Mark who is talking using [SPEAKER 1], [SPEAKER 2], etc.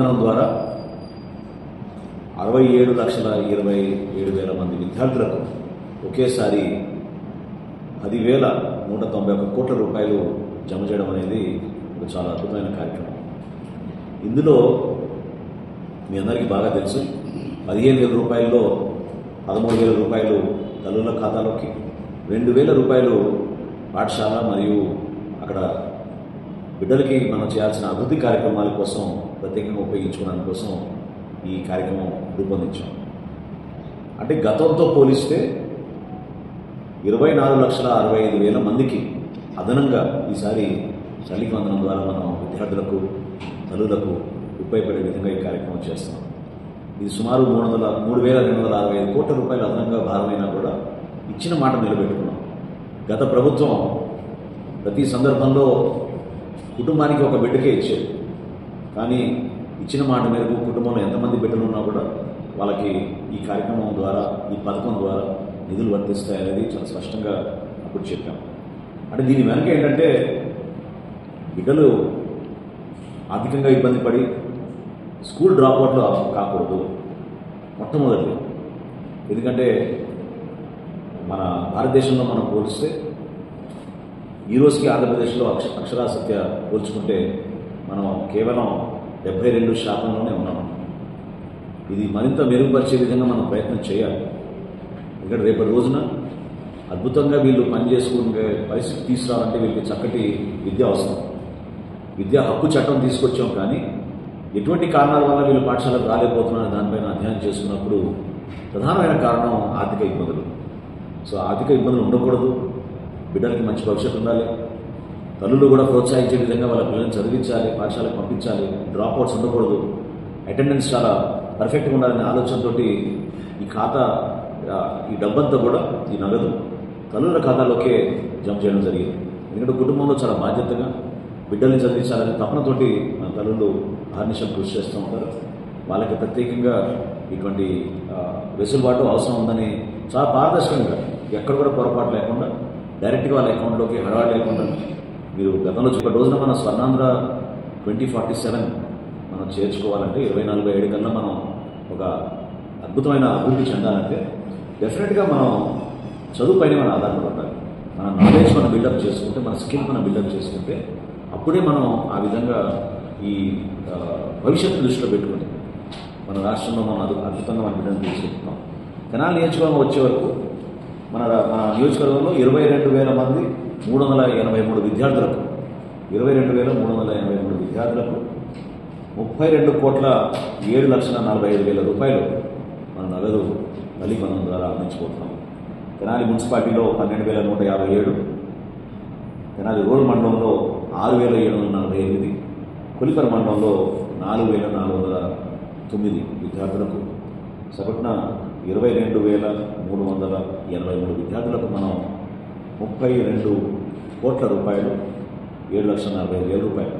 [SPEAKER 1] బంధనం ద్వారా 67,27,000 మంది విద్యార్థులకు ఒకేసారి 10,191 కోట్ల రూపాయలు జమ చేయడం అనేది ఒక చాలా అద్భుతమైన కార్యక్రమం. ఇందులో మీ అందరికీ బాగా తెలుసు, 15,000 రూపాయల్లో 13,000 రూపాయలు తల్లుల ఖాతాలోకి, 2,000 రూపాయలు పాఠశాల మరియు అక్కడ బిడ్డలకి మనం చేయాల్సిన అభివృద్ధి కార్యక్రమాల కోసం ప్రత్యేకంగా ఉపయోగించుకోవడానికి కోసం ఈ కార్యక్రమం రూపొందించాం. అంటే గతంతో పోలిస్తే 24,65,000 మందికి అదనంగా ఈసారి తల్లికి వందనం ద్వారా మనం విద్యార్థులకు తల్లులకు ఉపయోగపడే విధంగా ఈ కార్యక్రమం చేస్తున్నాం. ఇది సుమారు 3,265 కోట్ల రూపాయలు అదనంగా భారమైనా కూడా ఇచ్చిన మాట నిలబెట్టుకున్నాం. గత ప్రభుత్వం ప్రతి సందర్భంలో కుటుంబానికి ఒక బిడ్డకే ఇచ్చేది, కానీ ఇచ్చిన మాట మేరకు కుటుంబంలో ఎంతమంది బిడ్డలు ఉన్నా కూడా వాళ్ళకి ఈ కార్యక్రమం ద్వారా, ఈ పథకం ద్వారా నిధులు వర్తిస్తాయనేది చాలా స్పష్టంగా అప్పుడు చెప్పాం. అంటే దీని వెనక ఏంటంటే బిడ్డలు ఆర్థికంగా ఇబ్బంది పడి స్కూల్ డ్రాప్అవుట్లు కాకూడదు మొట్టమొదటి. ఎందుకంటే మన భారతదేశంలో మనం పోలిస్తే ఈ రోజుకి ఆంధ్రప్రదేశ్లో అక్షరాస్యత పోల్చుకుంటే మనం కేవలం 72% ఉన్నాం. ఇది మరింత మెరుగుపరిచే విధంగా మనం ప్రయత్నం చేయాలి. ఎందుకంటే రేపటి రోజున అద్భుతంగా వీళ్ళు పనిచేసుకునే పరిస్థితి తీసుకురావాలంటే వీళ్ళకి చక్కటి విద్య అవసరం. విద్యా హక్కు చట్టం తీసుకొచ్చాం, కానీ ఎటువంటి కారణాల వల్ల వీళ్ళు పాఠశాలకు రాలేకపోతున్నారని దానిపైన అధ్యయనం చేసుకున్నప్పుడు ప్రధానమైన కారణం ఆర్థిక ఇబ్బందులు. సో ఆర్థిక ఇబ్బందులు ఉండకూడదు, బిడ్డలకి మంచి భవిష్యత్తు ఉండాలి, తల్లులు కూడా ప్రోత్సహించే విధంగా వాళ్ళ పిల్లల్ని చదివించాలి, పాఠశాలకు పంపించాలి, డ్రాప్అవుట్స్ ఉండకూడదు, అటెండెన్స్ చాలా పర్ఫెక్ట్గా ఉండాలనే ఆలోచనతో ఈ ఖాతా, ఈ డబ్బంతా కూడా ఈ నగదు తల్లుల ఖాతాలోకే జమ చేయడం జరిగింది. ఎందుకంటే కుటుంబంలో చాలా బాధ్యతగా బిడ్డల్ని చదివించాలనే తపనతోటి మన తల్లులు ఆర్నిషం కృషి చేస్తూ ఉంటారు. వాళ్ళకి ప్రత్యేకంగా ఇటువంటి వెసులుబాటు అవసరం ఉందని చాలా పారదర్శకంగా ఎక్కడ కూడా పొరపాటు లేకుండా డైరెక్ట్గా వాళ్ళ అకౌంట్లోకి హడావిడి లేకుండా మీరు గతంలో ఒక రోజున మన స్వర్ణాంధ్ర 2047 మనం చేర్చుకోవాలంటే 2047 కన్నా మనం ఒక అద్భుతమైన అభివృద్ధి చెందాలంటే డెఫినెట్గా మనం చదువుపైనే మనం ఆధారపడి ఉండాలి. మన నాలెడ్జ్ మనం బిల్డప్ చేసుకుంటే, మన స్కిల్ మనం బిల్డప్ చేసుకుంటే అప్పుడే మనం ఆ విధంగా ఈ భవిష్యత్తు దృష్టిలో పెట్టుకుని మన రాష్ట్రంలో మనం అద్భుతంగా మన బిడ్డను తీసుకుంటున్నాం. తెనాలి నియోజకవర్గం వచ్చే వరకు మన నియోజకవర్గంలో 22,000 మంది 383 విద్యార్థులకు 22,383 విద్యార్థులకు 32,07,45,000 రూపాయలు మన నగదు తల్లి బంధం ద్వారా అందించుకుంటున్నాం. తెనాలి మున్సిపాలిటీలో 12,157, తెనాలి రూరల్ మండలంలో 6,748, కొలిపర మండలంలో 4,409 విద్యార్థులకు సగటున 22,383 విద్యార్థులకు మనం 32 కోట్ల రూపాయలు 7,40,000 రూపాయలు